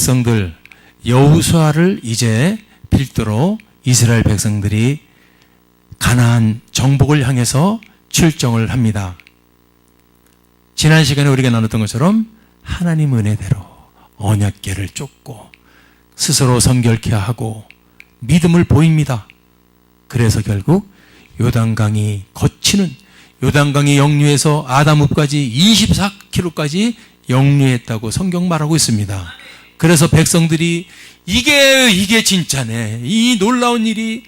백성들 여호수아를 이제 필두로 이스라엘 백성들이 가나안 정복을 향해서 출정을 합니다. 지난 시간에 우리가 나눴던 것처럼 하나님 은혜대로 언약궤를 쫓고 스스로 성결케 하고 믿음을 보입니다. 그래서 결국 요단강이 거치는 요단강이 역류해서 아담읍까지 24km까지 역류했다고 성경 말하고 있습니다. 그래서 백성들이 이게 진짜네. 이 놀라운 일이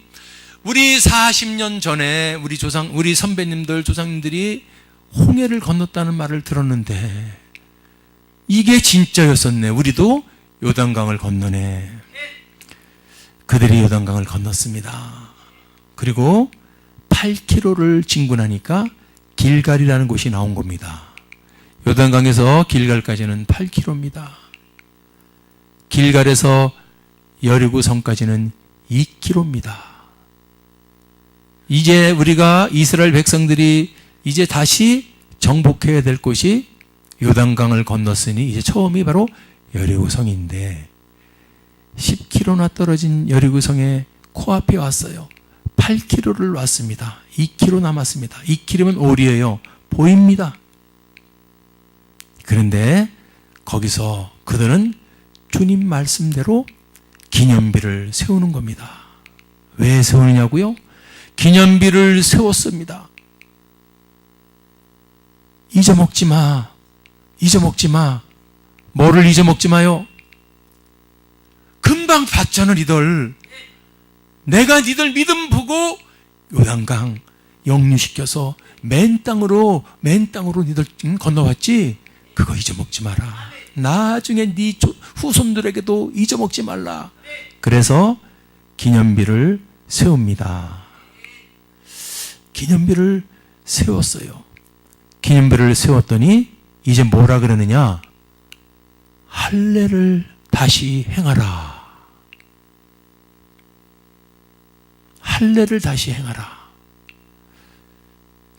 우리 40년 전에 우리 선배님들 조상님들이 홍해를 건넜다는 말을 들었는데 이게 진짜였었네. 우리도 요단강을 건너네. 그들이 요단강을 건넜습니다. 그리고 8km를 진군하니까 길갈이라는 곳이 나온 겁니다. 요단강에서 길갈까지는 8km입니다. 길갈에서 여리고성까지는 2km입니다. 이제 우리가 이스라엘 백성들이 이제 다시 정복해야 될 곳이 요단강을 건넜으니 이제 처음이 바로 여리고성인데 10km나 떨어진 여리고성의 코앞에 왔어요. 8km를 왔습니다. 2km 남았습니다. 2km면 오리예요. 보입니다. 그런데 거기서 그들은 주님 말씀대로 기념비를 세우는 겁니다. 왜 세우느냐고요? 기념비를 세웠습니다. 잊어먹지 마. 잊어먹지 마. 뭐를 잊어먹지 마요? 금방 봤잖아, 니들. 내가 니들 믿음 보고 요단강 역류시켜서 맨 땅으로 니들 건너왔지? 그거 잊어먹지 마라. 나중에 네 후손들에게도 잊어먹지 말라. 그래서 기념비를 세웁니다. 기념비를 세웠어요. 기념비를 세웠더니 이제 뭐라 그러느냐? 할례를 다시 행하라. 할례를 다시 행하라.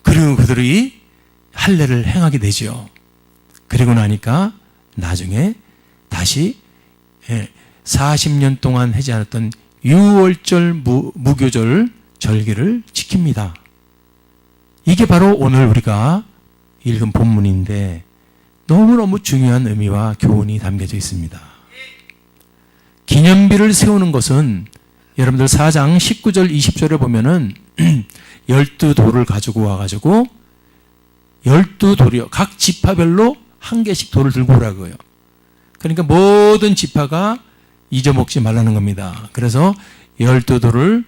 그리고 그들이 할례를 행하게 되죠. 그리고 나니까 나중에 다시 40년 동안 하지 않았던 유월절 무교절 절기를 지킵니다. 이게 바로 오늘 우리가 읽은 본문인데 너무너무 중요한 의미와 교훈이 담겨져 있습니다. 기념비를 세우는 것은 여러분들 4장 19절 20절에 보면은 12돌을 가지고 와가지고 12돌이요. 각 지파별로 한 개씩 돌을 들고 오라고요. 그러니까 모든 지파가 잊어먹지 말라는 겁니다. 그래서 12돌을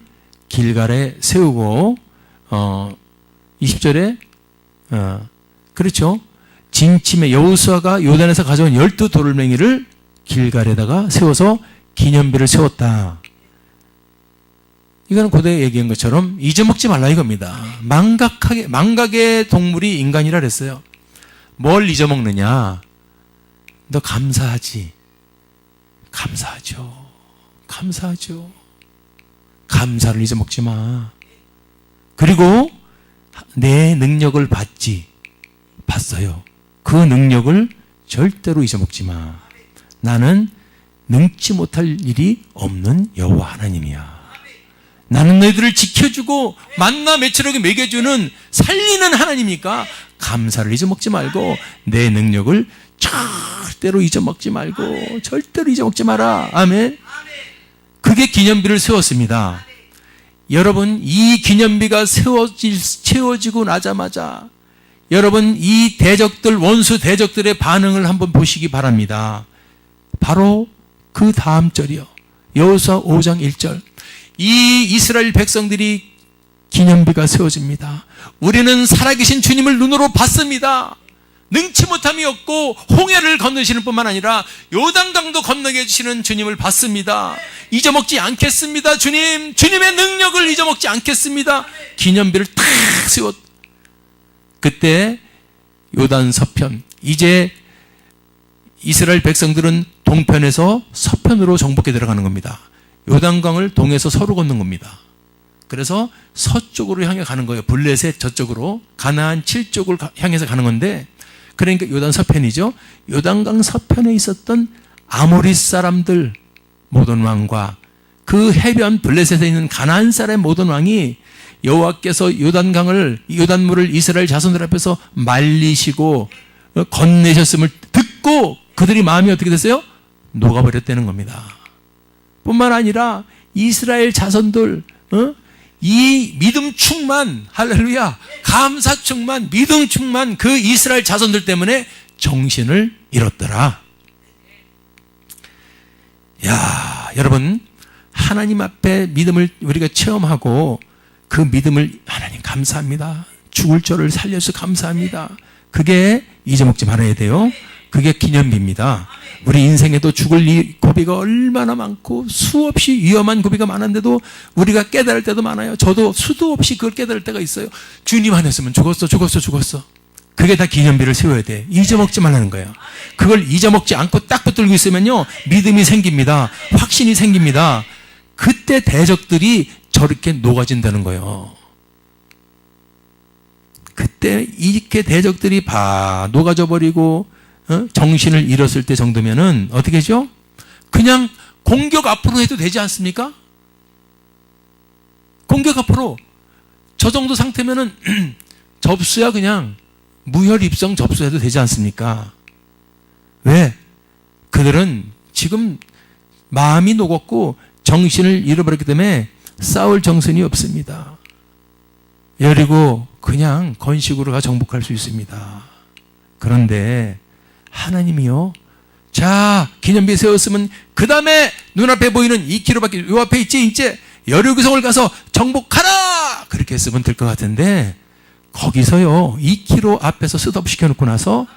길갈에 세우고 20절에 그렇죠. 진침에 여호수아가 요단에서 가져온 12돌멩이를 길갈에다가 세워서 기념비를 세웠다. 이거는 고대에 얘기한 것처럼 잊어먹지 말라 이겁니다. 망각의 동물이 인간이라 그랬어요. 뭘 잊어먹느냐? 너 감사하지? 감사하죠. 감사하죠. 감사를 잊어먹지 마. 그리고 내 능력을 봤어요. 그 능력을 절대로 잊어먹지 마. 나는 능치 못할 일이 없는 여호와 하나님이야. 나는 너희들을 지켜주고 만나 매출하게 먹여주는 살리는 하나님이니까 감사를 잊어먹지 말고 내 능력을 절대로 잊어먹지 말고 절대로 잊어먹지 마라. 아멘. 그게 기념비를 세웠습니다. 여러분, 이 기념비가 채워지고 나자마자 여러분 이 대적들, 원수 대적들의 반응을 한번 보시기 바랍니다. 바로 그 다음 절이요. 여호수아 5장 1절. 이 이스라엘 백성들이 기념비가 세워집니다. 우리는 살아계신 주님을 눈으로 봤습니다. 능치 못함이 없고 홍해를 건너시는 뿐만 아니라 요단강도 건너게 해주시는 주님을 봤습니다. 잊어먹지 않겠습니다. 주님의 능력을 잊어먹지 않겠습니다. 기념비를 탁 세웠. 그때 요단 서편, 이제 이스라엘 백성들은 동편에서 서편으로 정복해 들어가는 겁니다. 요단강을 동에서 서로 건넌 겁니다. 그래서 서쪽으로 향해 가는 거예요. 블레셋 저쪽으로 가나안 7쪽을 향해서 가는 건데, 그러니까 요단 서편이죠. 요단강 서편에 있었던 아모리 사람들 모든 왕과 그 해변 블레셋에 있는 가나안 사람의 모든 왕이 여호와께서 요단물을 이스라엘 자손들 앞에서 말리시고 건네셨음을 듣고 그들이 마음이 어떻게 됐어요? 녹아버렸다는 겁니다. 뿐만 아니라 이스라엘 자손들 이 믿음 충만, 할렐루야, 감사 충만, 믿음 충만 그 이스라엘 자손들 때문에 정신을 잃었더라. 야, 여러분, 하나님 앞에 믿음을 우리가 체험하고 그 믿음을 하나님 감사합니다. 죽을 저를 살려서 감사합니다. 그게 잊어먹지 말아야 돼요. 그게 기념비입니다. 우리 인생에도 죽을 고비가 얼마나 많고 수없이 위험한 고비가 많은데도 우리가 깨달을 때도 많아요. 저도 수도 없이 그걸 깨달을 때가 있어요. 주님 안 했으면 죽었어. 그게 다 기념비를 세워야 돼. 잊어먹지 말라는 거예요. 그걸 잊어먹지 않고 딱 붙들고 있으면요, 믿음이 생깁니다. 확신이 생깁니다. 그때 대적들이 저렇게 녹아진다는 거예요. 그때 이렇게 대적들이 녹아져 버리고 정신을 잃었을 때 정도면은 어떻게 하죠? 그냥 공격 앞으로 해도 되지 않습니까? 공격 앞으로. 저 정도 상태면은 접수야, 그냥 무혈 입성 접수해도 되지 않습니까? 왜? 그들은 지금 마음이 녹았고 정신을 잃어버렸기 때문에 싸울 정신이 없습니다. 여리고 그냥 건식으로 정복할 수 있습니다. 그런데 하나님이요, 자, 기념비 세웠으면 그 다음에 눈앞에 보이는 2km밖에 요 앞에 있지, 이제 여리고성을 가서 정복하라, 그렇게 했으면 될 것 같은데 거기서요 2km 앞에서 스톱시켜 놓고 나서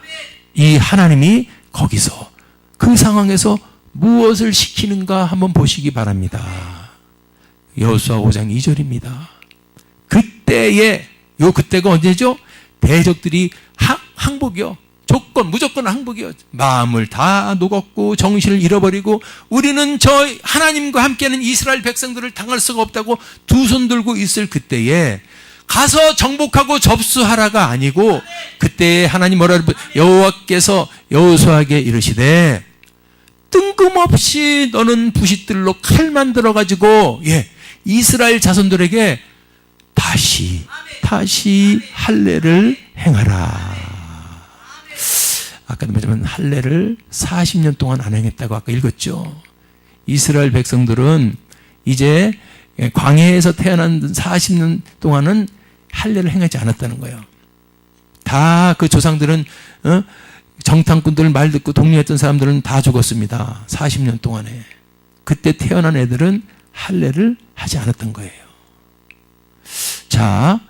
이 하나님이 거기서 그 상황에서 무엇을 시키는가 한번 보시기 바랍니다. 여호수아 5장 2절입니다. 그때가 언제죠? 대적들이 항복이요. 무조건 항복이요. 마음을 다 녹았고 정신을 잃어버리고 우리는 저 하나님과 함께하는 이스라엘 백성들을 당할 수가 없다고 두 손 들고 있을 그때에 가서 정복하고 접수하라가 아니고, 그때에 하나님 여호와께서 여호수아에게 이르시되 뜬금없이 너는 부싯들로 칼 만들어 가지고 이스라엘 자손들에게 다시 할례를 행하라. 아까도 말했지만 할례를 40년 동안 안 행했다고 아까 읽었죠. 이스라엘 백성들은 이제 광야에서 태어난 40년 동안은 할례를 행하지 않았다는 거예요. 다 그 조상들은 정탐꾼들 말 듣고 독려했던 사람들은 다 죽었습니다. 40년 동안에. 그때 태어난 애들은 할례를 하지 않았던 거예요. 자,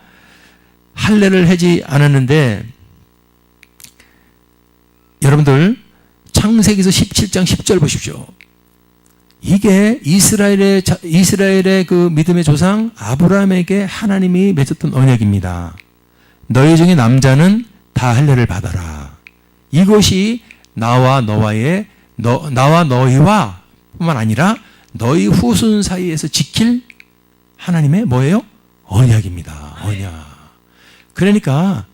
할례를 하지 않았는데 여러분들 창세기서 17장 10절 보십시오. 이게 이스라엘의 그 믿음의 조상 아브라함에게 하나님이 맺었던 언약입니다. 너희 중에 남자는 다 할례를 받아라. 이것이 나와 너희와 뿐만 아니라 너희 후손 사이에서 지킬 하나님의 뭐예요? 언약입니다. 언약. 그러니까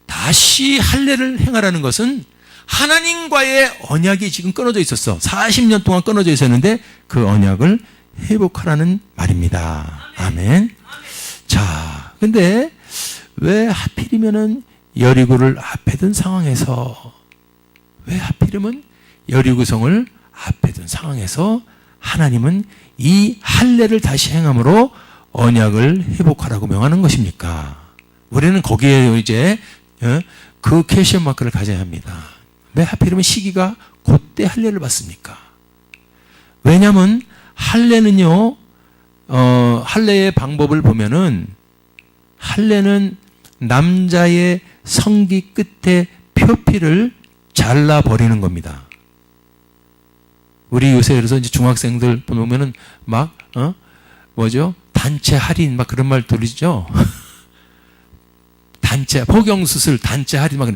다시 할례를 행하라는 것은 하나님과의 언약이 지금 끊어져 있었어. 40년 동안 끊어져 있었는데 그 언약을 회복하라는 말입니다. 아멘. 자, 근데 왜 하필이면은 여리고를 앞에 둔 상황에서, 왜 하필이면 여리고성을 앞에 둔 상황에서 하나님은 이 할례를 다시 행함으로 언약을 회복하라고 명하는 것입니까? 우리는 거기에 이제 그 퀘스천 마크를 가져야 합니다. 왜 하필이면 시기가 그때 할례를 받습니까? 왜냐하면 할례는요, 할례의 방법을 보면은 할례는 남자의 성기 끝에 표피를 잘라버리는 겁니다. 우리 요새 그래서 이제 중학생들 보면은 막, 단체 할인 막 그런 말 들리죠? 포경수술, 단체 할인 막.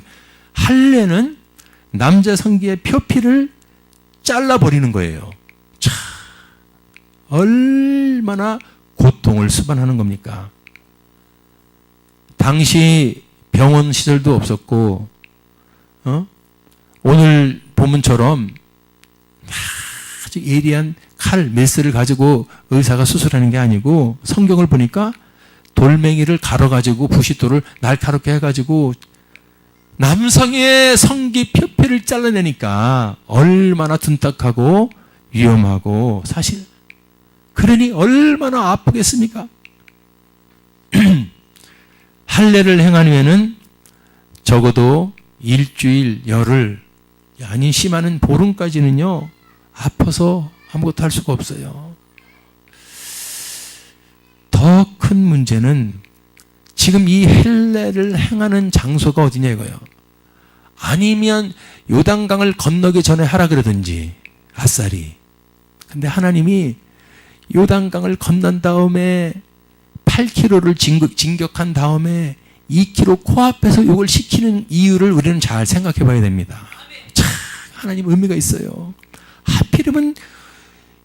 할례는 남자 성기의 표피를 잘라버리는 거예요. 참, 얼마나 고통을 수반하는 겁니까? 당시 병원 시설도 없었고, 오늘 본문처럼 아주 예리한 칼, 메스를 가지고 의사가 수술하는 게 아니고 성경을 보니까 돌멩이를 갈아가지고 부싯돌을 날카롭게 해가지고 남성의 성기 표피를 잘라내니까 얼마나 둔탁하고 위험하고 사실 그러니 얼마나 아프겠습니까? 할례를 행하면은 적어도 일주일, 열흘, 아니 심하면 보름까지는요 아파서 아무것도 할 수가 없어요. 더 큰 문제는 지금 이 할례를 행하는 장소가 어디냐 이거예요. 아니면 요단강을 건너기 전에 하라 그러든지 아싸리. 근데 하나님이 요단강을 건넌 다음에 8km를 진격한 다음에 2km 코앞에서 이걸 시키는 이유를 우리는 잘 생각해 봐야 됩니다. 참 하나님 의미가 있어요. 하필이면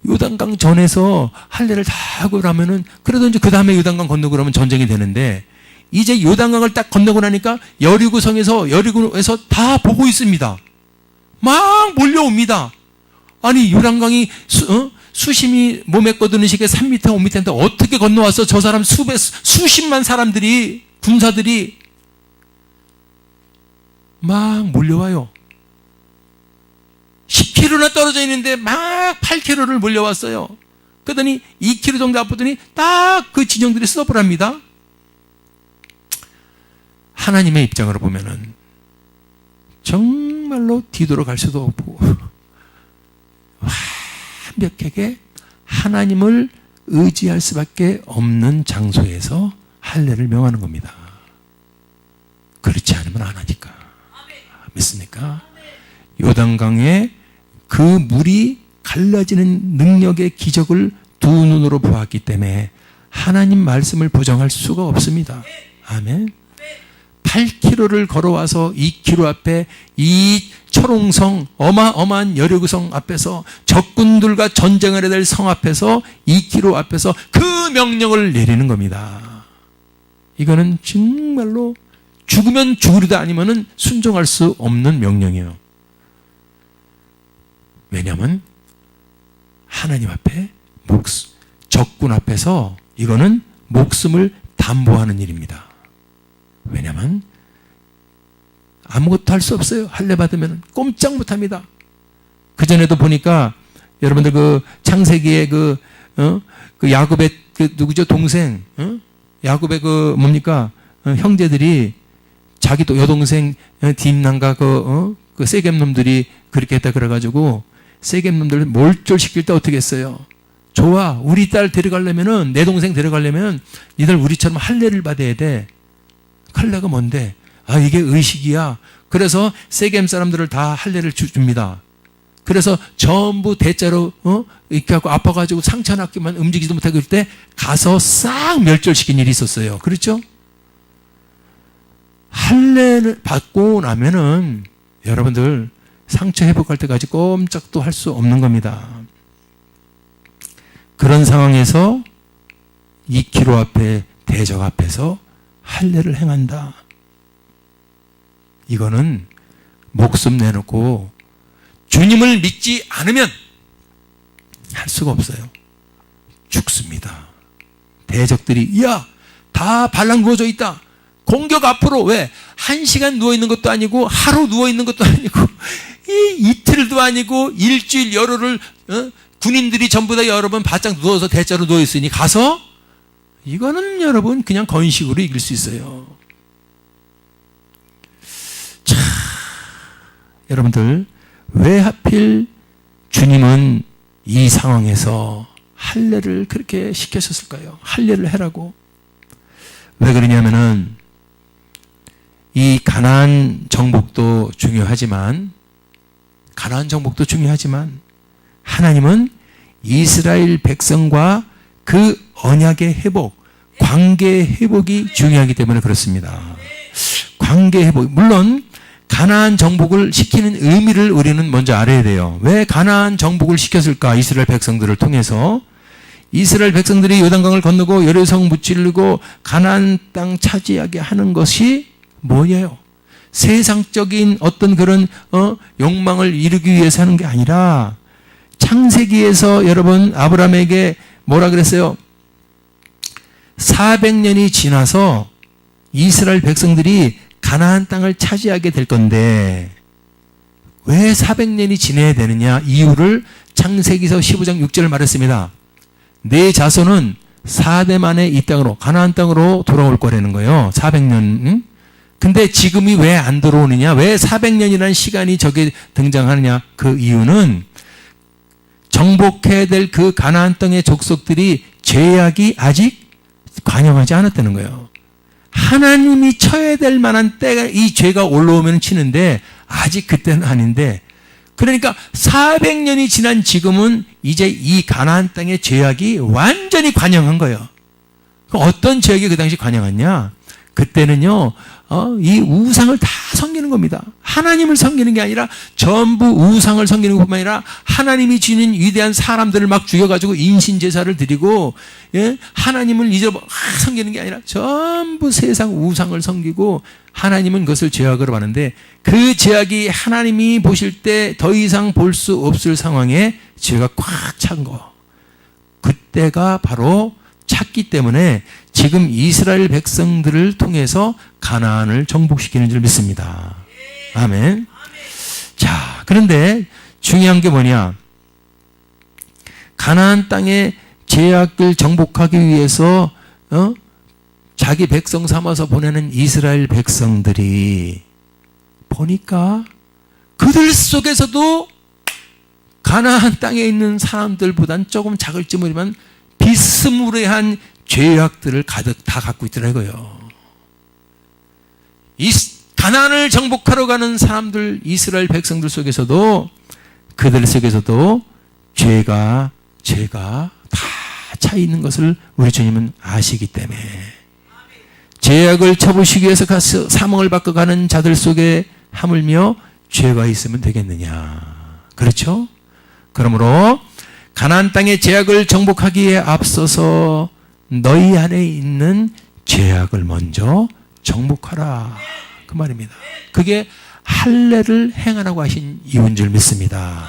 요단강 전에서 할례를 다 하고 그러면은 그래도 이제 그 다음에 요단강 건너고 그러면 전쟁이 되는데 이제 요단강을 딱 건너고 나니까 여리고에서 다 보고 있습니다. 막 몰려옵니다. 아니 요단강이 수심이 몸에 꺼드는 시계 3m, 5m인데 어떻게 건너왔어? 저 사람 수십만 사람들이 군사들이 막 몰려와요. 10km나 떨어져 있는데 막 8km를 몰려왔어요. 그러더니 2km 정도 앞보더니 딱 그 진영들이 스톱을 합니다. 하나님의 입장으로 보면은 정말로 뒤돌아갈 수도 없고 완벽하게 하나님을 의지할 수밖에 없는 장소에서 할례를 명하는 겁니다. 그렇지 않으면 안 하니까. 믿습니까? 요단강에 그 물이 갈라지는 능력의 기적을 두 눈으로 보았기 때문에 하나님 말씀을 부정할 수가 없습니다. 아멘. 8km를 걸어와서 2km 앞에 이 초롱성 어마어마한 여리고성 앞에서 적군들과 전쟁을 해야 될 성 앞에서 2km 앞에서 그 명령을 내리는 겁니다. 이거는 정말로 죽으면 죽으리다 아니면은 순종할 수 없는 명령이에요. 왜냐하면 하나님 앞에 적군 앞에서 이거는 목숨을 담보하는 일입니다. 왜냐하면 아무것도 할 수 없어요. 할례 받으면 꼼짝 못합니다. 그 전에도 보니까 여러분들 그 창세기에 그 야곱의 그 누구죠 동생 야곱의 그 뭡니까 형제들이 자기 또 여동생 딥난과 그 세겜 놈들이 그렇게 했다 그래가지고 세겜 놈들을 몰졸시킬 때 어떻게 했어요? 좋아, 우리 딸 데려가려면은 내 동생 데려가려면 니들 우리처럼 할례를 받아야 돼. 할례가 뭔데? 아 이게 의식이야. 그래서 세겜 사람들을 다 할례를 줍니다. 그래서 전부 대자로 이렇게 하고 아파가지고 상처 났기만 움직이지도 못하고 있을 때 가서 싹 멸절시킨 일이 있었어요. 그렇죠? 할례를 받고 나면은 여러분들 상처 회복할 때까지 꼼짝도 할 수 없는 겁니다. 그런 상황에서 2km 앞에 대적 앞에서 할례를 행한다. 이거는 목숨 내놓고 주님을 믿지 않으면 할 수가 없어요. 죽습니다. 대적들이 야, 다 발랑구어져 있다. 공격 앞으로 왜? 1시간 누워있는 것도 아니고 하루 누워있는 것도 아니고 이틀도 아니고 일주일 열흘을 군인들이 전부 다 여러 번 바짝 누워서 대자로 누워있으니 가서 이거는 여러분 그냥 건식으로 이길 수 있어요. 자, 여러분들 왜 하필 주님은 이 상황에서 할례를 그렇게 시키셨을까요? 할례를 해라고. 왜 그러냐면은 이 가나안 정복도 중요하지만 하나님은 이스라엘 백성과 그 언약의 회복, 관계의 회복이 중요하기 때문에 그렇습니다. 관계 회복. 물론 가나안 정복을 시키는 의미를 우리는 먼저 알아야 돼요. 왜 가나안 정복을 시켰을까? 이스라엘 백성들을 통해서 이스라엘 백성들이 요단강을 건너고 여리고성 무찌르고 가나안 땅 차지하게 하는 것이 뭐예요? 세상적인 어떤 그런 욕망을 이루기 위해서 하는 게 아니라 창세기에서 여러분 아브라함에게 뭐라 그랬어요? 400년이 지나서 이스라엘 백성들이 가나안 땅을 차지하게 될 건데 왜 400년이 지내야 되느냐? 이유를 창세기서 15장 6절을 말했습니다. 내 자손은 4대 만에 이 땅으로 가나안 땅으로 돌아올 거라는 거예요. 400년. 응? 근데 지금이 왜 안 들어오느냐? 왜 400년이라는 시간이 저게 등장하느냐? 그 이유는 정복해야 될 그 가나안 땅의 족속들이 죄악이 아직 관영하지 않았다는 거예요. 하나님이 쳐야 될 만한 때가 이 죄가 올라오면 치는데 아직 그때는 아닌데, 그러니까 400년이 지난 지금은 이제 이 가나안 땅의 죄악이 완전히 관영한 거예요. 어떤 죄악이 그 당시 관영했냐? 그때는요, 이 우상을 다 섬기는 겁니다. 하나님을 섬기는 게 아니라 전부 우상을 섬기는 것뿐만 아니라 하나님이 주는 위대한 사람들을 막 죽여가지고 인신제사를 드리고, 예? 하나님을 잊어버려 섬기는 게 아니라 전부 세상 우상을 섬기고 하나님은 그것을 죄악으로 하는데, 그 죄악이 하나님이 보실 때 더 이상 볼 수 없을 상황에 죄가 꽉 찬 거. 그때가 바로 찼기 때문에 지금 이스라엘 백성들을 통해서 가나안을 정복시키는 줄 믿습니다. 아멘. 자, 그런데 중요한 게 뭐냐? 가나안 땅의 죄악을 정복하기 위해서 자기 백성 삼아서 보내는 이스라엘 백성들이 보니까 그들 속에서도 가나안 땅에 있는 사람들보단 조금 작을지 모르지만 비스무리한 죄악들을 가득 다 갖고 있더라고요. 이 가나안을 정복하러 가는 사람들, 이스라엘 백성들 속에서도, 그들 속에서도 죄가 다 차 있는 것을 우리 주님은 아시기 때문에, 죄악을 쳐부시기 위해서 가서 사망을 받고 가는 자들 속에 하물며 죄가 있으면 되겠느냐? 그렇죠? 그러므로 가나안 땅의 죄악을 정복하기에 앞서서 너희 안에 있는 죄악을 먼저 정복하라, 그 말입니다. 그게 할례를 행하라고 하신 이유인 줄 믿습니다.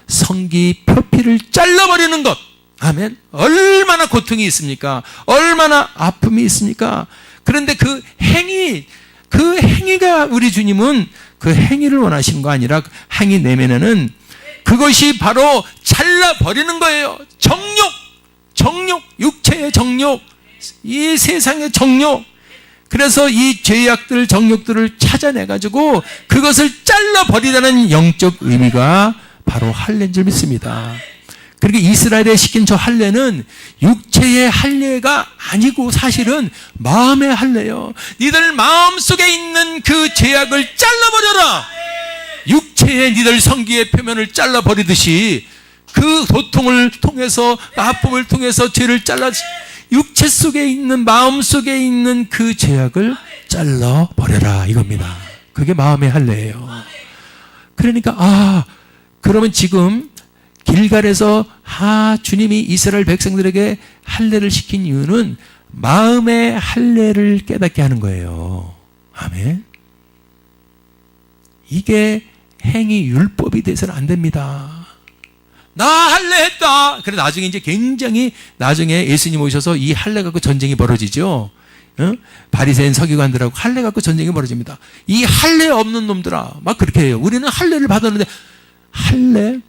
성기 표피를 잘라버리는 것. 아멘. 얼마나 고통이 있습니까? 얼마나 아픔이 있습니까? 그런데 그 행위가 우리 주님은 그 행위를 원하시는 거 아니라 행위 내면에는 그것이 바로 잘라버리는 거예요. 정욕, 육체의 정욕, 이 세상의 정욕. 그래서 이 죄악들, 정욕들을 찾아내가지고 그것을 잘라버리라는 영적 의미가 바로 할례인 줄 믿습니다. 그러니까 이스라엘에 시킨 저 할례는 육체의 할례가 아니고 사실은 마음의 할례요. 니들 마음속에 있는 그 죄악을 잘라버려라. 육체의 니들 성기의 표면을 잘라버리듯이 그 고통을 통해서, 아픔을 통해서 죄를 잘라, 육체 속에 있는, 마음 속에 있는 그 죄악을 잘라버려라, 이겁니다. 그게 마음의 할례예요. 그러니까 그러면 지금 길갈에서 주님이 이스라엘 백성들에게 할례를 시킨 이유는 마음의 할례를 깨닫게 하는 거예요. 아멘. 이게 행위 율법이 돼서는 안 됩니다. 나 할례했다. 그래 나중에 이제 굉장히 나중에 예수님 오셔서 이 할례 갖고 전쟁이 벌어지죠. 바리새인 서기관들하고 할례 갖고 전쟁이 벌어집니다. 이 할례 없는 놈들아, 막 그렇게 해요. 우리는 할례를 받았는데, 할례,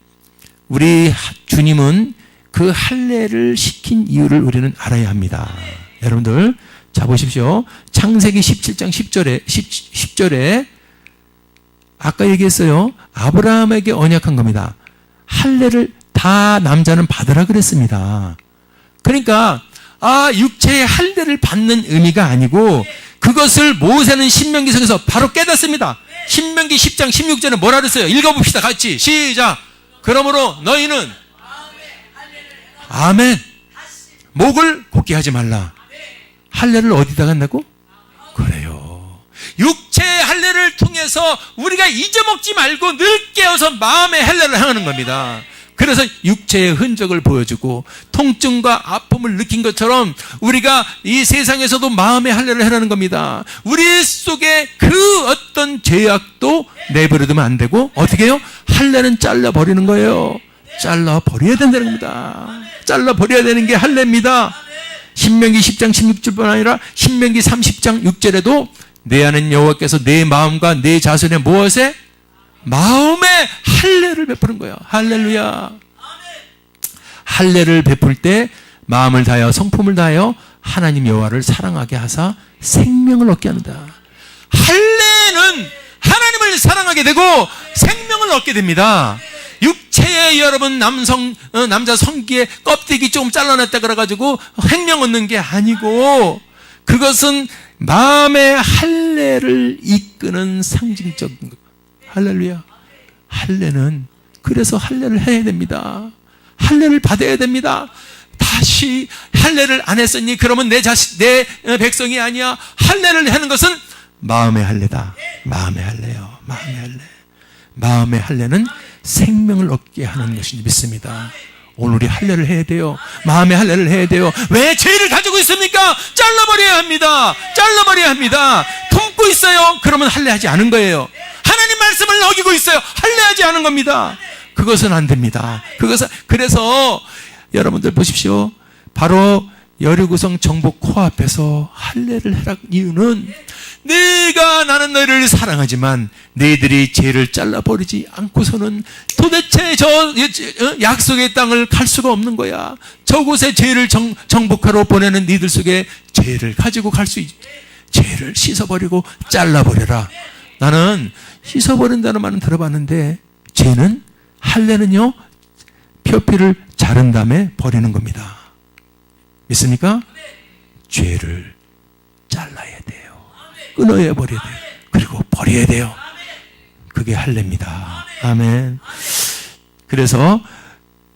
우리 주님은 그 할례를 시킨 이유를 우리는 알아야 합니다. 여러분들 자 보십시오. 창세기 17장 10절에 아까 얘기했어요. 아브라함에게 언약한 겁니다. 할례를 다 남자는 받으라 그랬습니다. 그러니까 육체의 할례를 받는 의미가 아니고 그것을 모세는 신명기서에서 바로 깨닫습니다. 신명기 10장 16절에 뭐라 그랬어요? 읽어봅시다. 같이 시작. 그러므로 너희는 아멘. 목을 곧게 하지 말라. 할례를 어디다 간다고? 그래요. 육체의 할례를 통해서 우리가 잊어먹지 말고 늘 깨어서 마음의 할례를 행하는 겁니다. 그래서 육체의 흔적을 보여주고 통증과 아픔을 느낀 것처럼 우리가 이 세상에서도 마음의 할례를 하라는 겁니다. 우리 속에 그 어떤 죄악도 내버려두면 안 되고 어떻게 해요? 할례는 잘라버리는 거예요. 잘라 버려야 된다는 겁니다. 잘라 버려야 되는 게 할례입니다. 신명기 10장 16절뿐 아니라 신명기 30장 6절에도 내 아는 여호와께서 내 마음과 내 자손의 무엇에? 마음에 할례를 베푸는 거예요. 할렐루야. 할례를 베풀 때 마음을 다하여 성품을 다하여 하나님 여호와를 사랑하게 하사 생명을 얻게 한다. 할례는 하나님을 사랑하게 되고 생명을 얻게 됩니다. 육체에 여러분 남자 성기에 껍데기 조금 잘라냈다 그래가지고 생명 얻는 게 아니고 그것은 마음의 할례를 이끄는 상징적인 것. 할렐루야. 할례는 그래서 할례를 해야 됩니다. 할례를 받아야 됩니다. 다시 할례를 안 했으니 그러면 내 백성이 아니야. 할례를 하는 것은 마음의 할례다. 마음의 할례요. 마음의 할례. 마음의 할례는 생명을 얻게 하는 것인지 믿습니다. 오늘 우리 할례를 해야 돼요. 마음의 할례를 해야 돼요. 왜 죄를 가지고 있습니까? 잘라버려야 합니다. 잘라버려야 합니다. 품고 있어요. 그러면 할례하지 않은 거예요. 하나님 말씀을 어기고 있어요. 할례하지 않은 겁니다. 그것은 안 됩니다. 그래서 여러분들 보십시오. 바로 여리고성 정복 코앞에서 할례를 해라. 이유는 나는 너희를 사랑하지만 너희들이 죄를 잘라버리지 않고서는 도대체 저 약속의 땅을 갈 수가 없는 거야. 저곳에 죄를 정복하러 보내는 너희들 속에 죄를 가지고 갈 수 있지. 죄를 씻어버리고 잘라버려라. 나는 씻어버린다는 말은 들어봤는데 죄는 할례는요 표피를 자른 다음에 버리는 겁니다. 믿습니까? 죄를 잘라야 돼요. 끊어야 버려야 돼요. 그리고 버려야 돼요. 그게 할례입니다. 아멘. 그래서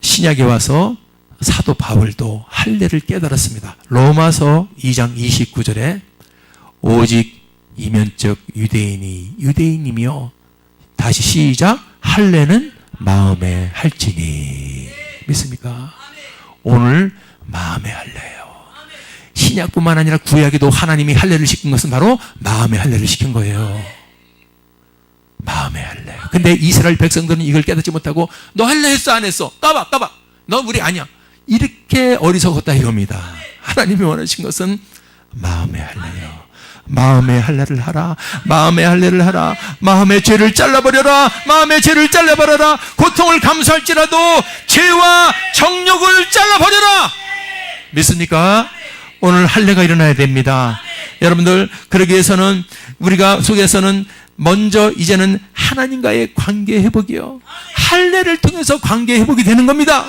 신약에 와서 사도 바울도 할례를 깨달았습니다. 로마서 2장 29절에 오직 이면적 유대인이 유대인이며 다시 시작 할례는 마음에 할지니. 믿습니까? 오늘 마음에 할례예요. 신약뿐만 아니라 구약에도 하나님이 할례를 시킨 것은 바로 마음의 할례를 시킨 거예요. 마음의 할례. 근데 이스라엘 백성들은 이걸 깨닫지 못하고 너 할례 했어 안 했어? 까봐. 너 우리 아니야. 이렇게 어리석었다 이겁니다. 하나님이 원하신 것은 마음의 할례예요. 마음의 할례를 하라. 마음의 할례를 하라. 마음의 죄를 잘라버려라. 마음의 죄를 잘라버려라. 고통을 감수할지라도 죄와 정욕을 잘라버려라. 믿습니까? 오늘 할례가 일어나야 됩니다. 여러분들 그러기 위해서는 우리가 속에서는 먼저 이제는 하나님과의 관계 회복이요. 할례를 통해서 관계 회복이 되는 겁니다.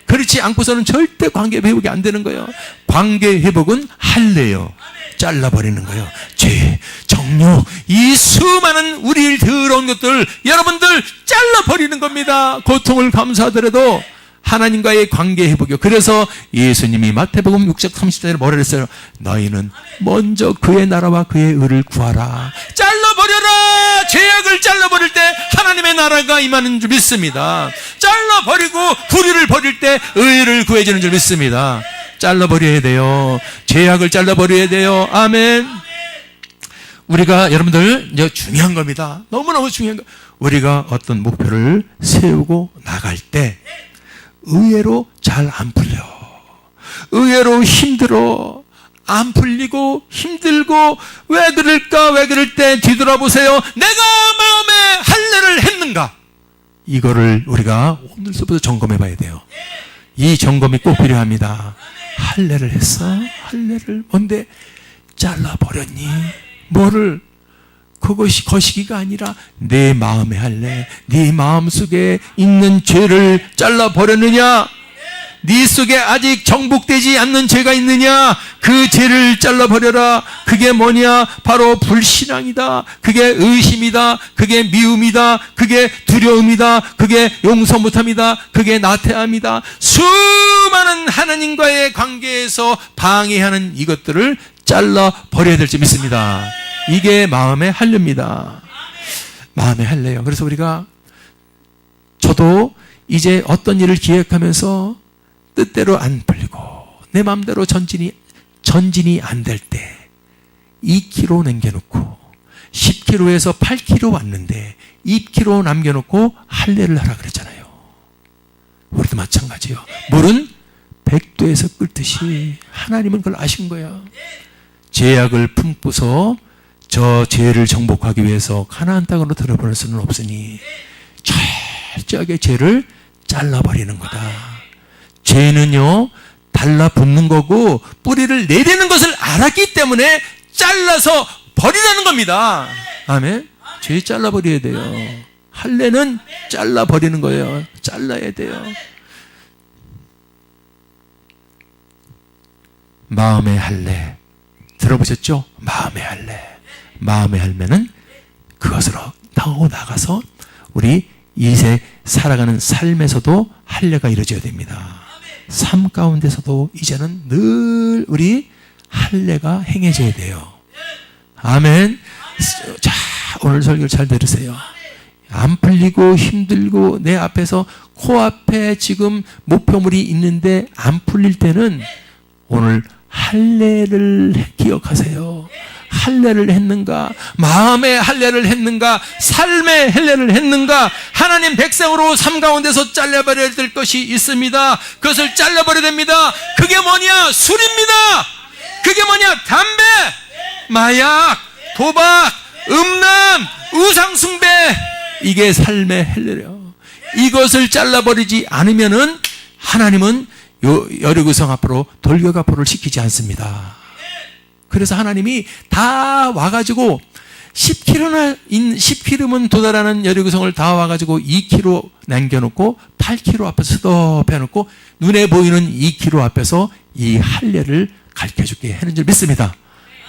그렇지 않고서는 절대 관계 회복이 안 되는 거예요. 관계 회복은 할례요. 잘라버리는 거예요. 죄, 정욕, 이 수많은 우리 더러운 것들 여러분들 잘라버리는 겁니다. 고통을 감수하더라도 하나님과의 관계 회복이요. 그래서 예수님이 마태복음 6장 30절에 뭐라 그랬어요? 너희는 먼저 그의 나라와 그의 의를 구하라. 잘라버려라. 죄악을 잘라버릴 때 하나님의 나라가 임하는 줄 믿습니다. 잘라버리고 불의를 버릴 때 의를 구해주는 줄 믿습니다. 잘라버려야 돼요. 죄악을 잘라버려야 돼요. 아멘. 우리가 여러분들 이제 중요한 겁니다. 너무너무 중요한 거. 우리가 어떤 목표를 세우고 나갈 때 의외로 잘 안 풀려. 의외로 힘들어. 안 풀리고 힘들고 왜 그럴까? 왜 그럴 때 뒤돌아보세요. 내가 마음에 할례를 했는가? 이거를 우리가 오늘서부터 점검해 봐야 돼요. 이 점검이 꼭 필요합니다. 할례를 했어? 할례를 뭔데 잘라버렸니? 뭐를? 그것이 거시기가 아니라 내 마음의 할례, 네 마음속에 있는 죄를 잘라버렸느냐? 네 속에 아직 정복되지 않는 죄가 있느냐? 그 죄를 잘라버려라. 그게 뭐냐? 바로 불신앙이다. 그게 의심이다. 그게 미움이다. 그게 두려움이다. 그게 용서 못함이다. 그게 나태함이다. 수많은 하나님과의 관계에서 방해하는 이것들을 잘라버려야 될 줄 믿습니다. 이게 마음의 할례입니다. 마음의 할례요. 그래서 우리가 저도 이제 어떤 일을 기획하면서 뜻대로 안 풀리고 내 마음대로 전진이 안 될 때 2kg 남겨놓고 10kg에서 8kg 왔는데 2kg 남겨놓고 할례를 하라 그랬잖아요. 우리도 마찬가지요. 물은 100도에서 끓듯이 하나님은 그걸 아신 거야. 죄악을 품고서 저 죄를 정복하기 위해서 가나안 땅으로 들어보낼 수는 없으니 철저하게 죄를 잘라버리는 거다. 죄는요 달라붙는 거고 뿌리를 내리는 것을 알았기 때문에 잘라서 버리라는 겁니다. 아멘. 죄 잘라버려야 돼요. 할례는 잘라버리는 거예요. 잘라야 돼요. 마음의 할례 들어보셨죠? 마음의 할례. 마음의 할례는 그것으로 나가서 우리 이세 살아가는 삶에서도 할례가 이루어져야 됩니다. 삶 가운데서도 이제는 늘 우리 할례가 행해져야 돼요. 아멘. 자, 오늘 설교를 잘 들으세요. 안 풀리고 힘들고 내 앞에서 코앞에 지금 목표물이 있는데 안 풀릴 때는 오늘 할례를 기억하세요. 할례를 했는가? 마음의 할례를 했는가? 삶의 할례를 했는가? 하나님 백성으로 삶 가운데서 잘라버려야 될 것이 있습니다. 그것을 잘라버려야 됩니다. 그게 뭐냐? 술입니다. 그게 뭐냐? 담배, 마약, 도박, 음란, 우상숭배. 이게 삶의 할례래요. 이것을 잘라버리지 않으면은 하나님은 여리고성 앞으로 돌격앞으로를 시키지 않습니다. 그래서 하나님이 다 와가지고 10km면 도달하는 여리고성을 다 와가지고 2km 남겨놓고 8km 앞에서 스톱해놓고 눈에 보이는 2km 앞에서 이 할례를 가르쳐줄게 하는 줄 믿습니다.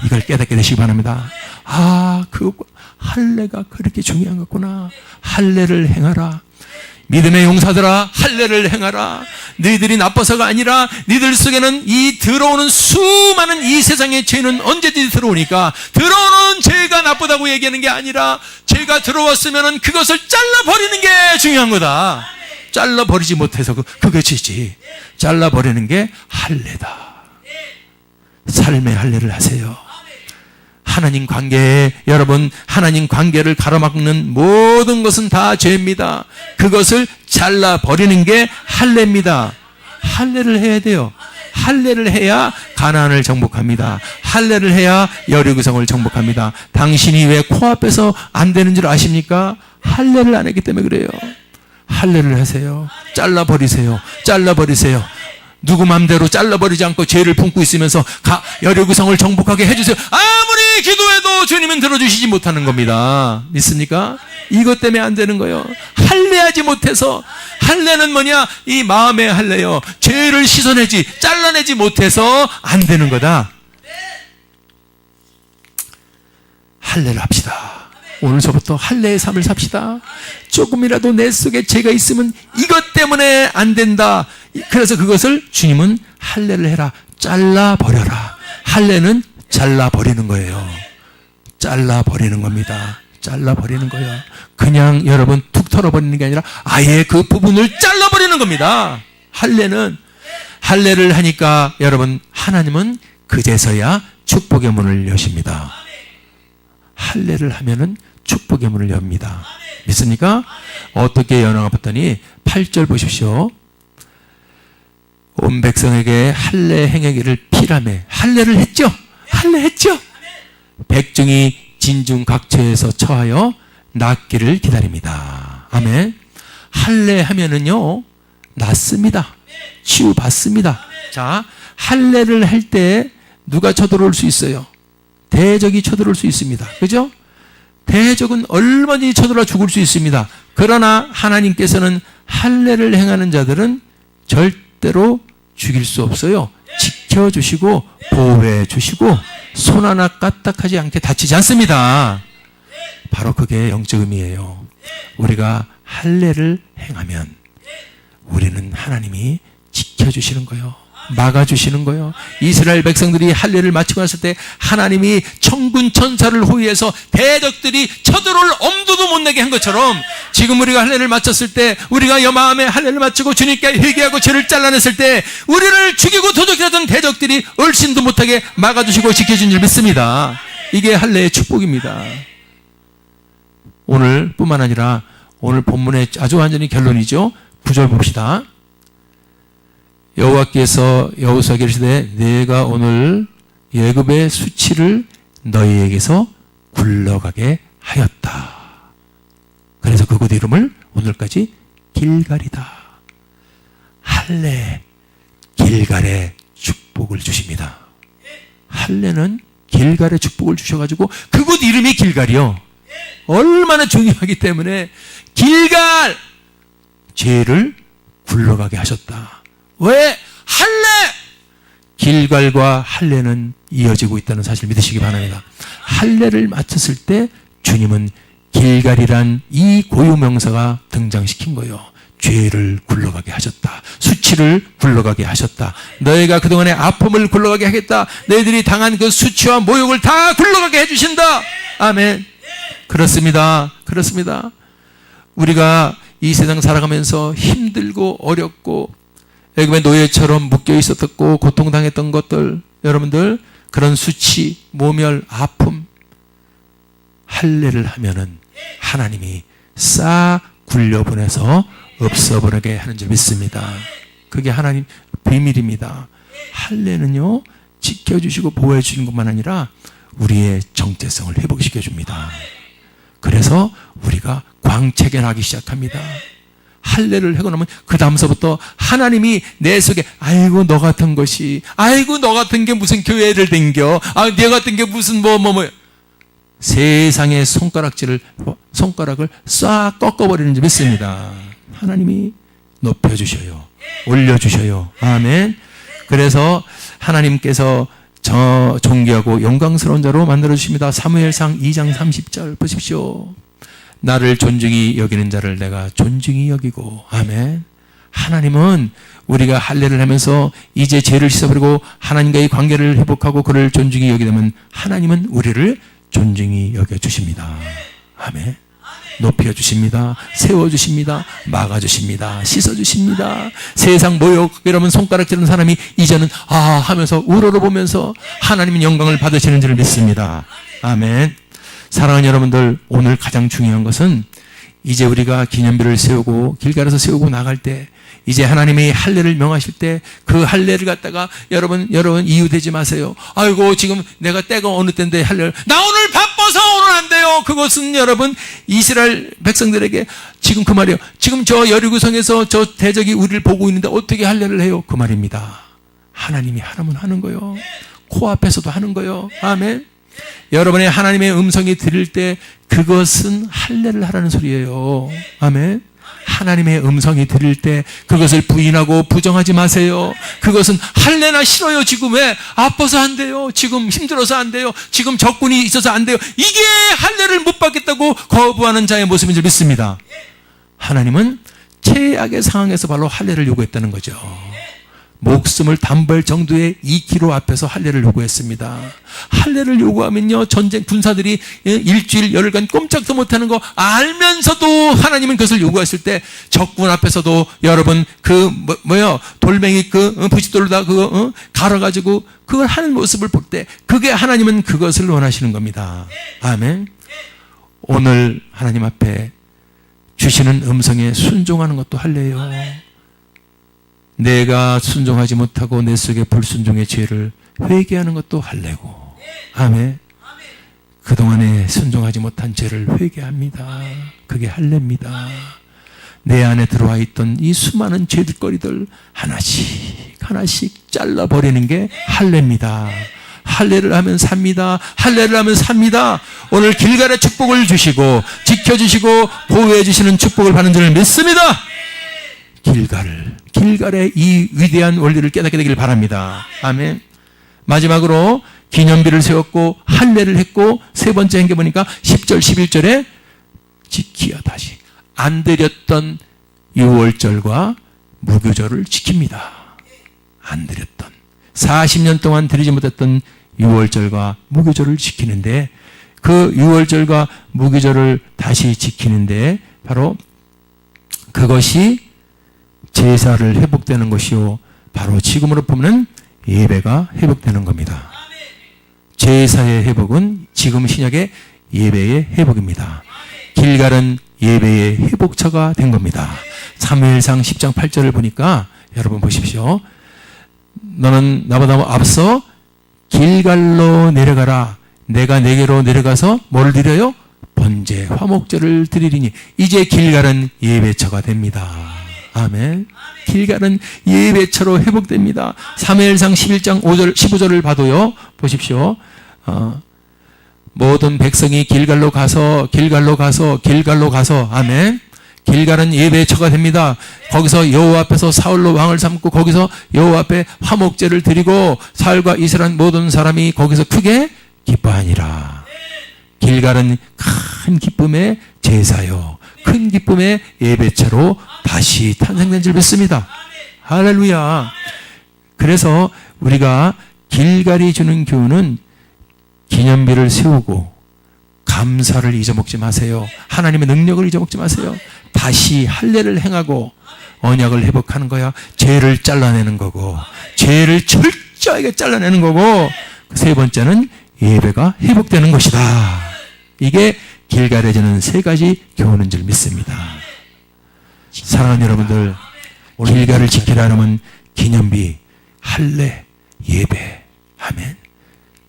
이걸 깨닫게 되시기 바랍니다. 아, 그 할례가 그렇게 중요한 거구나. 할례를 행하라. 믿음의 용사들아, 할례를 행하라. 너희들이 나빠서가 아니라 너희들 속에는 이 들어오는 수많은 이 세상의 죄는 언제든지 들어오니까 들어오는 죄가 나쁘다고 얘기하는 게 아니라 죄가 들어왔으면 그것을 잘라버리는 게 중요한 거다. 잘라버리지 못해서 그게 죄지. 잘라버리는 게 할례다. 삶의 할례를 하세요. 하나님 관계에 여러분 하나님 관계를 가로막는 모든 것은 다 죄입니다. 그것을 잘라버리는 게 할례입니다. 할례를 해야 돼요. 할례를 해야 가나안을 정복합니다. 할례를 해야 여리고성을 정복합니다. 당신이 왜 코앞에서 안 되는 줄 아십니까? 할례를 안 했기 때문에 그래요. 할례를 하세요. 잘라버리세요. 잘라버리세요. 누구 맘대로 잘라버리지 않고 죄를 품고 있으면서 여리고성을 정복하게 해주세요. 아무리 기도해도 주님은 들어주시지 못하는 겁니다. 믿습니까? 이것 때문에 안 되는 거예요. 할례하지 못해서. 할례는 뭐냐? 이 마음의 할례요. 죄를 씻어내지 잘라내지 못해서 안 되는 거다. 할례를 합시다. 오늘서부터 할례의 삶을 삽시다. 조금이라도 내 속에 죄가 있으면 이것 때문에 안 된다. 그래서 그것을 주님은 할례를 해라. 잘라버려라. 할례는 잘라버리는 거예요. 잘라버리는 겁니다. 잘라버리는 거예요. 그냥 여러분 툭 털어버리는 게 아니라 아예 그 부분을 잘라버리는 겁니다. 할례를 하니까 여러분 하나님은 그제서야 축복의 문을 여십니다. 할례를 하면은 축복의 문을 엽니다. 믿습니까? 어떻게 연화가 봤더니 8절 보십시오. 온 백성에게 할례 행하기를 피라매. 할례를 했죠? 할례했죠? 백중이 진중 각처에서 처하여 낫기를 기다립니다. 아멘. 할례하면은요 낫습니다. 치유받습니다. 자, 할례를 할 때 누가 쳐들어올 수 있어요? 대적이 쳐들어올 수 있습니다. 그죠? 대적은 얼마든지 쳐들어와 죽을 수 있습니다. 그러나 하나님께서는 할례를 행하는 자들은 절대로 죽일 수 없어요. 지켜주시고 보호해 주시고 손 하나 까딱하지 않게 다치지 않습니다. 바로 그게 영적 의미예요. 우리가 할례를 행하면 우리는 하나님이 지켜주시는 거예요. 막아주시는 거예요. 이스라엘 백성들이 할례를 마치고 났을 때 하나님이 천군 천사를 호위해서 대적들이 쳐들어올 엄두도 못 내게 한 것처럼 지금 우리가 할례를 마쳤을 때 우리가 마음에 할례를 마치고 주님께 회개하고 죄를 잘라냈을 때 우리를 죽이고 도적이라던 대적들이 얼씬도 못하게 막아주시고 지켜준 줄 믿습니다. 이게 할례의 축복입니다. 오늘 뿐만 아니라 오늘 본문의 아주 완전히 결론이죠. 9절 봅시다. 여호와께서 여호수아에게 이르시되 내가 오늘 애굽의 수치를 너희에게서 굴러가게 하였다. 그래서 그곳 이름을 오늘까지 길갈이다. 할례, 길갈의 축복을 주십니다. 할례는 길갈의 축복을 주셔가지고 그곳 이름이 길갈이요. 얼마나 중요하기 때문에 길갈, 죄를 굴러가게 하셨다. 왜? 할례! 길갈과 할례는 이어지고 있다는 사실을 믿으시기 바랍니다. 할례를 마쳤을 때 주님은 길갈이란 이 고유명사가 등장시킨 거예요. 죄를 굴러가게 하셨다. 수치를 굴러가게 하셨다. 너희가 그동안의 아픔을 굴러가게 하겠다. 너희들이 당한 그 수치와 모욕을 다 굴러가게 해주신다. 아멘. 그렇습니다. 그렇습니다. 우리가 이 세상 살아가면서 힘들고 어렵고 애굽의 노예처럼 묶여 있었고 고통당했던 것들, 여러분들 그런 수치, 모멸, 아픔, 할례를 하면은 하나님이 싹 굴려보내서 없어버리게 하는 줄 믿습니다. 그게 하나님 비밀입니다. 할례는요, 지켜주시고 보호해 주시는 것만 아니라 우리의 정체성을 회복시켜 줍니다. 그래서 우리가 광채견하기 시작합니다. 할례를 하고 나면 그 다음서부터 하나님이 내 속에 아이고 너 같은 것이, 아이고 너 같은 게 무슨 교회를 댕겨, 아 너 같은 게 무슨 뭐 세상의 손가락을 싹 꺾어버리는 줄 믿습니다. 하나님이 높여주셔요. 올려주셔요. 아멘. 그래서 하나님께서 저 존귀하고 영광스러운 자로 만들어주십니다. 사무엘상 2장 30절 보십시오. 나를 존중히 여기는 자를 내가 존중히 여기고. 아멘. 하나님은 우리가 할례를 하면서 이제 죄를 씻어버리고 하나님과의 관계를 회복하고 그를 존중히 여기게 되면 하나님은 우리를 존중히 여겨주십니다. 아멘. 높여주십니다. 세워주십니다. 막아주십니다. 씻어주십니다. 세상 모욕 이러면 손가락 찌르는 사람이 이제는 아 하면서 우러러보면서 하나님의 영광을 받으시는 줄 믿습니다. 아멘. 사랑하는 여러분들, 오늘 가장 중요한 것은 이제 우리가 기념비를 세우고 길갈에서 세우고 나갈 때 이제 하나님이 할례를 명하실 때 그 할례를 갖다가 여러분 이유되지 마세요. 아이고 지금 내가 때가 어느 때인데 할례를 나 오늘 바빠서 오늘 안 돼요. 그것은 여러분 이스라엘 백성들에게 지금 그 말이에요. 지금 저 여리고성에서 저 대적이 우리를 보고 있는데 어떻게 할례를 해요? 그 말입니다. 하나님이 하라면 하는 거요. 코앞에서도 하는 거요. 아멘. 여러분의 하나님의 음성이 들릴 때 그것은 할례를 하라는 소리예요. 아멘. 하나님의 음성이 들릴 때 그것을 부인하고 부정하지 마세요. 그것은 할례나 싫어요. 지금 왜? 아파서 안 돼요. 지금 힘들어서 안 돼요. 지금 적군이 있어서 안 돼요. 이게 할례를 못 받겠다고 거부하는 자의 모습인 줄 믿습니다. 하나님은 최악의 상황에서 바로 할례를 요구했다는 거죠. 목숨을 담볼 정도의 2km 앞에서 할례를 요구했습니다. 할례를 요구하면요, 전쟁 군사들이 일주일 열흘간 꼼짝도 못하는 거 알면서도 하나님은 그것을 요구했을 때 적군 앞에서도 여러분 돌멩이 부싯돌로 다 그거 갈아가지고 그걸 하는 모습을 볼 때 그게 하나님은 그것을 원하시는 겁니다. 아멘. 오늘 하나님 앞에 주시는 음성에 순종하는 것도 할례예요. 내가 순종하지 못하고 내 속에 불순종의 죄를 회개하는 것도 할례고. 아멘. 그동안에 순종하지 못한 죄를 회개합니다. 그게 할례입니다. 내 안에 들어와 있던 이 수많은 죄들거리들 하나씩 하나씩 잘라버리는 게 할례입니다. 할례를 하면 삽니다. 할례를 하면 삽니다. 오늘 길갈의 축복을 지켜주시고 보호해 주시는 축복을 받는 줄 믿습니다. 길갈의 이 위대한 원리를 깨닫게 되기를 바랍니다. 아멘. 마지막으로 기념비를 세웠고 할례를 했고 세 번째 행계 보니까 10절 11절에 지키어 다시 안 드렸던 유월절과 무교절을 지킵니다. 안 드렸던 40년 동안 드리지 못했던 유월절과 무교절을 지키는데 그 유월절과 무교절을 다시 지키는데 바로 그것이 제사를 회복되는 것이요, 바로 지금으로 보면 예배가 회복되는 겁니다. 제사의 회복은 지금 신약의 예배의 회복입니다. 길갈은 예배의 회복처가 된 겁니다. 사무엘상 10장 8절을 보니까 여러분 보십시오. 너는 나보다 앞서 길갈로 내려가라. 내가 내게로 내려가서 뭘 드려요? 번제 화목제를 드리리니. 이제 길갈은 예배처가 됩니다. 아멘. 길갈은 예배처로 회복됩니다. 사무엘상 11장 5절 15절을 봐도요. 보십시오. 모든 백성이 길갈로 가서 아멘. 길갈은 예배처가 됩니다. 거기서 여호와 앞에서 사울로 왕을 삼고 거기서 여호와 앞에 화목제를 드리고 사울과 이스라엘 모든 사람이 거기서 크게 기뻐하니라. 길갈은 큰 기쁨의 제사요, 큰 기쁨의 예배처로 다시 탄생된 줄 믿습니다. 할렐루야. 그래서 우리가 길갈이 주는 교훈은 기념비를 세우고 감사를 잊어먹지 마세요. 하나님의 능력을 잊어먹지 마세요. 다시 할례를 행하고 언약을 회복하는 거야. 죄를 잘라내는 거고, 죄를 철저하게 잘라내는 거고, 세 번째는 예배가 회복되는 것이다. 이게 길갈에 주는 세 가지 교훈인 줄 믿습니다. 사랑하는 여러분들, 길갈을 지키려면 기념비, 할례, 예배, 아멘.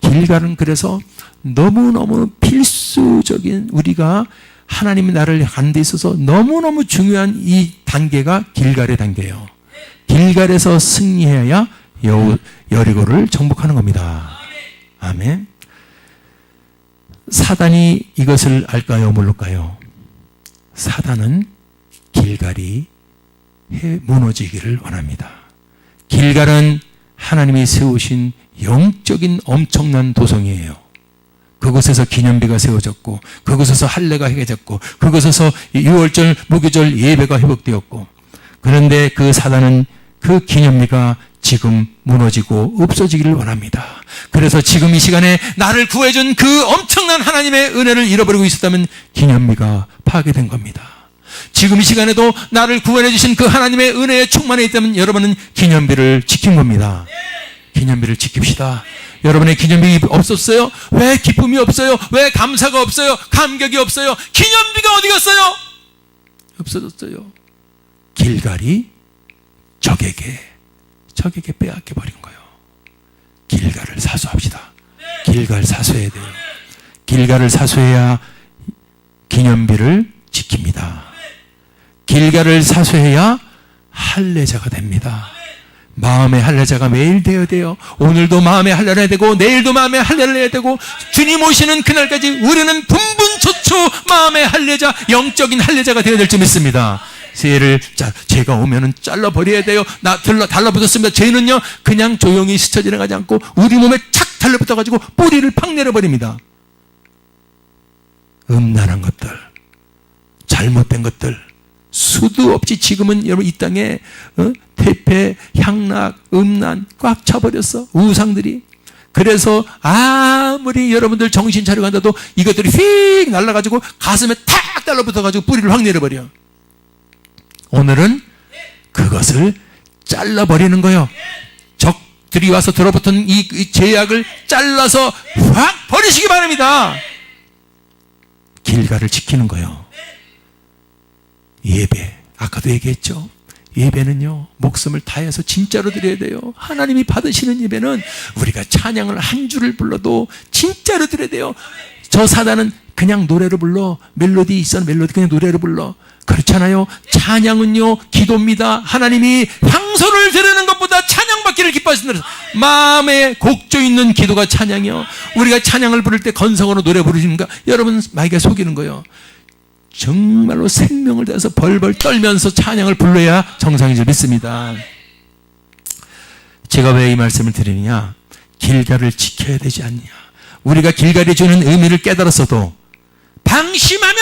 길갈은 그래서 너무너무 필수적인, 우리가 하나님이 나를 가는 데 있어서 너무너무 중요한 이 단계가 길갈의 단계예요. 길갈에서 승리해야 여리고를 정복하는 겁니다. 아멘. 사단이 이것을 알까요? 모를까요? 사단은 길갈이 무너지기를 원합니다. 길갈은 하나님이 세우신 영적인 엄청난 도성이에요. 그곳에서 기념비가 세워졌고, 그곳에서 할례가 행해졌고, 그곳에서 유월절, 무교절 예배가 회복되었고, 그런데 그 사단은 그 기념비가 지금 무너지고 없어지기를 원합니다. 그래서 지금 이 시간에 나를 구해준 그 엄청난 하나님의 은혜를 잃어버리고 있었다면 기념비가 파괴된 겁니다. 지금 이 시간에도 나를 구원해 주신 그 하나님의 은혜에 충만해 있다면 여러분은 기념비를 지킨 겁니다. 기념비를 지킵시다. 여러분의 기념비 없었어요? 왜 기쁨이 없어요? 왜 감사가 없어요? 감격이 없어요? 기념비가 어디 갔어요? 없어졌어요. 길갈이 적에게 빼앗겨 버린 거예요. 길갈을 사수합시다. 길갈 사수해야 돼요. 길갈을 사수해야 기념비를 지킵니다. 길갈을 사수해야 할례자가 됩니다. 마음의 할례자가 매일 되어야 돼요. 오늘도 마음의 할례를 해야 되고 내일도 마음의 할례를 해야 되고, 주님 오시는 그날까지 우리는 분분초초 마음의 할례자, 영적인 할례자가 되어야 될 줄 믿습니다. 죄가 오면은 잘라버려야 돼요. 달라붙었습니다. 죄는요 그냥 조용히 스쳐 지나가지 않고 우리 몸에 착 달라붙어가지고 뿌리를 팍 내려버립니다. 음란한 것들, 잘못된 것들 수도 없이 지금은 여러분 이 땅에 퇴폐, 향락, 음란 꽉 차버렸어. 우상들이. 그래서 아무리 여러분들 정신 차리고 한다도 이것들이 휙 날아가지고 가슴에 탁 달라붙어가지고 뿌리를 확 내려버려. 오늘은 그것을 잘라버리는 거예요. 적들이 와서 들어붙은 이 죄악을 잘라서 확 버리시기 바랍니다. 길갈을 지키는 거예요. 예배, 아까도 얘기했죠. 예배는요 목숨을 다해서 진짜로 드려야 돼요. 하나님이 받으시는 예배는 우리가 찬양을 한 줄을 불러도 진짜로 드려야 돼요. 저 사단은 그냥 노래를 불러, 멜로디 있어, 멜로디 그냥 노래를 불러. 그렇잖아요. 찬양은요 기도입니다. 하나님이 향소를 드리는 것보다 찬양받기를 기뻐하신다. 마음에 곡조 있는 기도가 찬양이요. 우리가 찬양을 부를 때 건성으로 노래 부르시는가? 여러분 마이가 속이는 거예요. 정말로 생명을 다해서 벌벌 떨면서 찬양을 불러야 정상인 줄 믿습니다. 제가 왜 이 말씀을 드리느냐? 길갈을 지켜야 되지 않냐? 우리가 길갈이 주는 의미를 깨달았어도 방심하면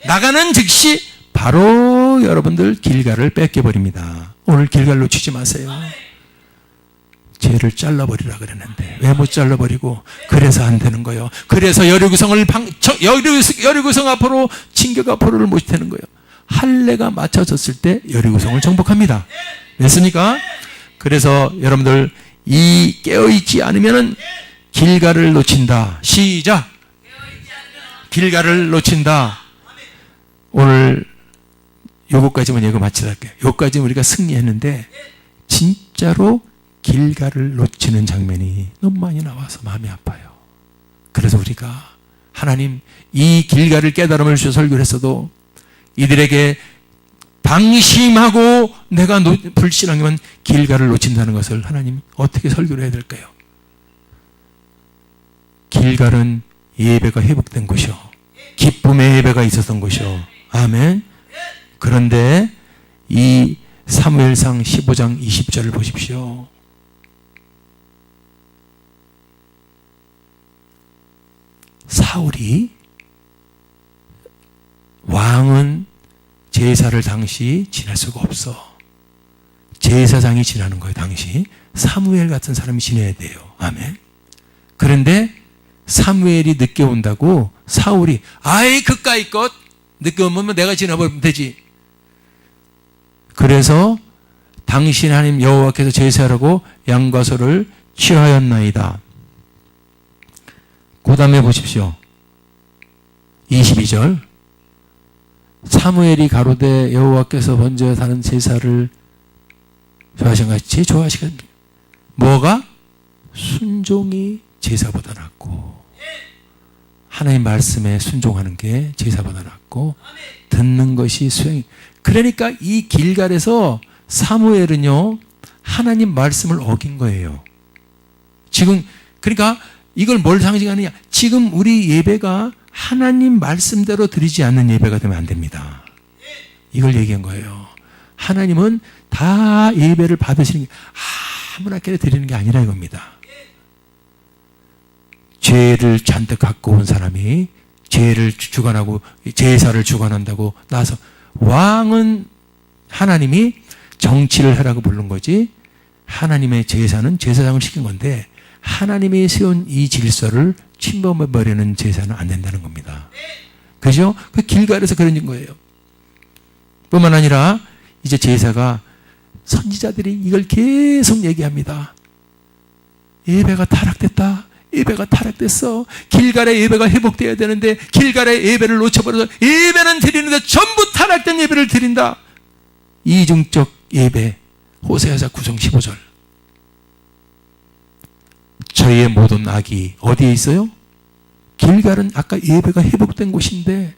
나가는 즉시 바로 여러분들 길갈을 뺏겨버립니다. 오늘 길갈 놓치지 마세요. 죄를 잘라버리라 그랬는데 왜 못 잘라버리고? 그래서 안 되는 거예요. 그래서 여리고성을 여리고성 앞으로 진격 앞으로를 못 되는 거예요. 할례가 맞춰졌을 때 여리고성을 정복합니다. 됐습니까? 그래서 여러분들 이 깨어있지 않으면은 길갈을 놓친다. 시작. 길갈을 놓친다. 오늘 요거까지만 얘기 마치도록 할게요. 요거까지 우리가 승리했는데 진짜로 길갈을 놓치는 장면이 너무 많이 나와서 마음이 아파요. 그래서 우리가 하나님 이 길갈을 깨달음을 주셔 설교를 했어도 이들에게 방심하고 내가 불신하면 길갈을 놓친다는 것을 하나님 어떻게 설교를 해야 될까요? 길갈은 예배가 회복된 곳이요, 기쁨의 예배가 있었던 곳이요. 아멘. 그런데 이 사무엘상 15장 20절을 보십시오. 사울이, 왕은 제사를 당시 지낼 수가 없어. 제사장이 지내는 거예요. 당시 사무엘 같은 사람이 지내야 돼요. 아멘. 그런데 사무엘이 늦게 온다고 사울이 아이 그까이 것 늦게 오면 내가 지내버리면 되지. 그래서 당신 하나님 여호와께서 제사하라고 양과 소를 취하였나이다. 그 다음에 보십시오. 22절. 사무엘이 가로되 여호와께서 먼저 다른 제사를 좋아하신 같이 좋아하시겠습니다. 뭐가? 순종이 제사보다 낫고, 하나님 말씀에 순종하는 게 제사보다 낫고, 듣는 것이 수행이. 그러니까 이 길갈에서 사무엘은요 하나님 말씀을 어긴 거예요. 지금 그러니까 이걸 뭘 상징하느냐? 지금 우리 예배가 하나님 말씀대로 드리지 않는 예배가 되면 안 됩니다. 이걸 얘기한 거예요. 하나님은 다 예배를 받으시는 게 아무렇게나 드리는 게 아니라 이겁니다. 죄를 잔뜩 갖고 온 사람이 죄를 주관하고 제사를 주관한다고 나서, 왕은 하나님이 정치를 하라고 부른 거지, 하나님의 제사는 제사장을 시킨 건데 하나님이 세운 이 질서를 침범해버리는 제사는 안 된다는 겁니다. 그죠? 그 길갈에서 그런 거예요. 뿐만 아니라 이제 제사가, 선지자들이 이걸 계속 얘기합니다. 예배가 타락됐다. 예배가 타락됐어. 길갈의 예배가 회복되어야 되는데 길갈의 예배를 놓쳐버려서 예배는 드리는데 전부 타락된 예배를 드린다. 이중적 예배. 호세아서 9장 15절. 저희의 모든 악이 어디에 있어요? 길갈은 아까 예배가 회복된 곳인데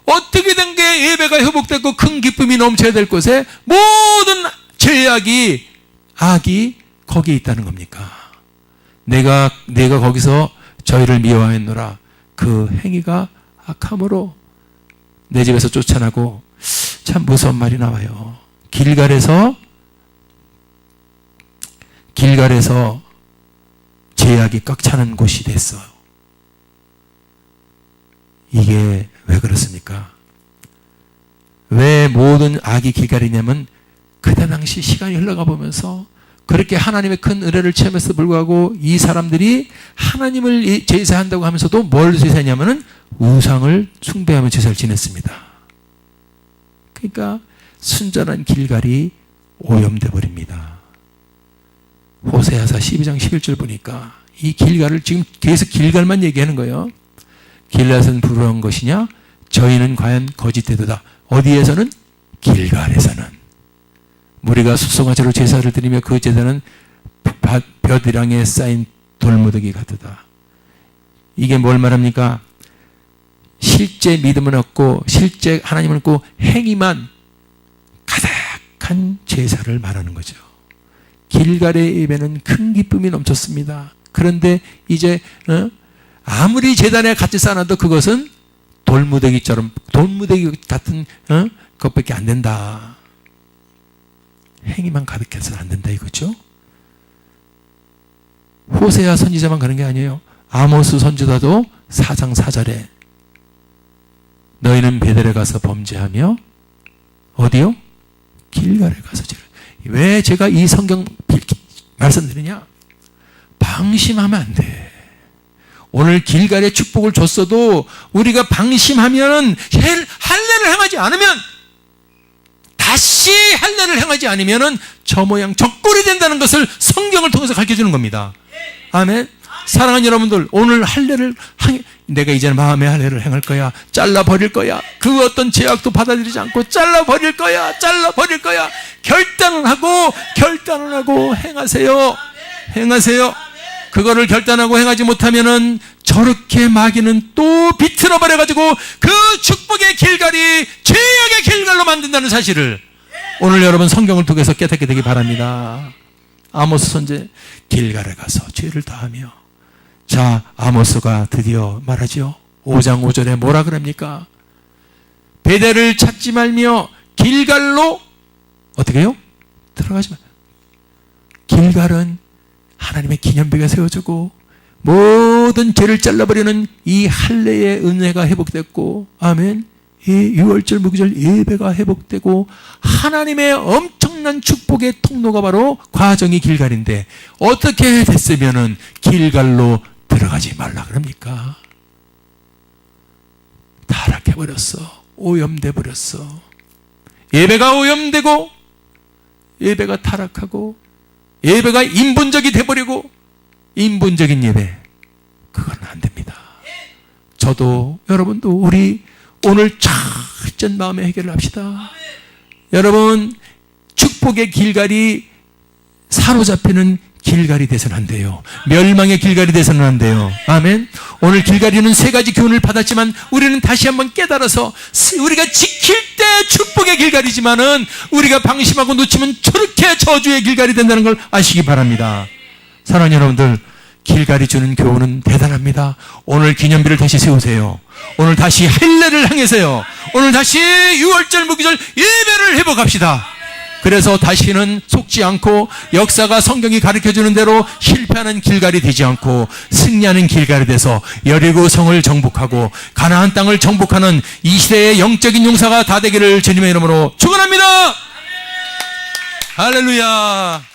어떻게 된 게 예배가 회복됐고 큰 기쁨이 넘쳐야 될 곳에 모든 죄악이, 악이 거기에 있다는 겁니까? 내가 거기서 저희를 미워하였노라. 그 행위가 악함으로 내 집에서 쫓아나고. 참 무서운 말이 나와요. 길갈에서 죄악이 꽉 차는 곳이 됐어요. 이게 왜 그렇습니까? 왜 모든 악이 길갈이냐면 그때 당시 시간이 흘러가 보면서 그렇게 하나님의 큰 은혜를 체험했음에도 불구하고 이 사람들이 하나님을 제사한다고 하면서도 뭘 제사했냐면은 우상을 숭배하며 제사를 지냈습니다. 그러니까 순전한 길갈이 오염돼 버립니다. 호세아서 12장 11절 보니까 이 길갈을 지금 계속 길갈만 얘기하는 거예요. 길갈은 부러운 것이냐? 저희는 과연 거짓되도다. 어디에서는? 길갈에서는. 우리가 수송아지로 제사를 드리며 그 제사는 벼드랑에 쌓인 돌무더기 같으다. 이게 뭘 말합니까? 실제 믿음은 없고 실제 하나님은 없고 행위만 가득한 제사를 말하는 거죠. 길갈의 예배는 큰 기쁨이 넘쳤습니다. 그런데 이제 아무리 제단에 같이 쌓아놔도 그것은 돌무더기처럼, 돌무더기 같은 것밖에 안 된다. 행위만 가득해서는 안 된다 이거죠. 호세아 선지자만 그런 게 아니에요. 아모스 선지자도 4장 4절에 너희는 베델에 가서 범죄하며 어디요? 길갈에 가서 죄를. 왜 제가 이 성경 말씀드리냐? 방심하면 안 돼. 오늘 길갈의 축복을 줬어도 우리가 방심하면, 할례를 행하지 않으면, 다시 할례를 행하지 않으면 저 모양 저 꼴이 된다는 것을 성경을 통해서 가르쳐주는 겁니다. 아멘. 사랑하는 여러분들, 오늘 할례를 내가 이제는 마음의 할례를 행할 거야, 잘라버릴 거야, 그 어떤 제약도 받아들이지 않고 잘라버릴 거야, 잘라버릴 거야, 결단을 하고 행하세요. 행하세요. 그거를 결단하고 행하지 못하면은 저렇게 마귀는 또 비틀어 버려가지고 그 축복의 길갈이 죄악의 길갈로 만든다는 사실을 오늘 여러분 성경을 통해서 깨닫게 되기 바랍니다. 아모스 선지 길갈에 가서 죄를 다하며, 자, 아모스가 드디어 말하죠. 5장 5절에 뭐라 그럽니까? 베델을 찾지 말며 길갈로 어떻게 해요? 들어가지 마. 길갈은 하나님의 기념비가 세워지고 모든 죄를 잘라버리는 이 할례의 은혜가 회복됐고, 아멘, 이 6월절 무기절 예배가 회복되고 하나님의 엄청난 축복의 통로가 바로 과정이 길갈인데, 어떻게 됐으면은 길갈로 들어가지 말라 그럽니까? 타락해버렸어. 오염돼 버렸어. 예배가 오염되고 예배가 타락하고 예배가 인본적이 돼버리고, 인본적인 예배, 그건 안 됩니다. 저도 여러분도 우리 오늘 철저한 마음의 해결을 합시다. 여러분, 축복의 길갈이 사로잡히는 길갈이 돼서는 안 돼요. 멸망의 길갈이 돼서는 안 돼요. 아멘. 오늘 길갈이는 세 가지 교훈을 받았지만 우리는 다시 한번 깨달아서, 우리가 지킬 때 축복의 길갈이지만은 우리가 방심하고 놓치면 저렇게 저주의 길갈이 된다는 걸 아시기 바랍니다. 사랑하는 여러분들, 길갈이 주는 교훈은 대단합니다. 오늘 기념비를 다시 세우세요. 오늘 다시 할례를 향해서요. 오늘 다시 6월절 무기절 예배를 회복합시다. 그래서 다시는 속지 않고 역사가 성경이 가르쳐주는 대로 실패하는 길갈이 되지 않고 승리하는 길갈이 돼서 여리고 성을 정복하고 가나안 땅을 정복하는 이 시대의 영적인 용사가 다 되기를 주님의 이름으로 축원합니다. 할렐루야.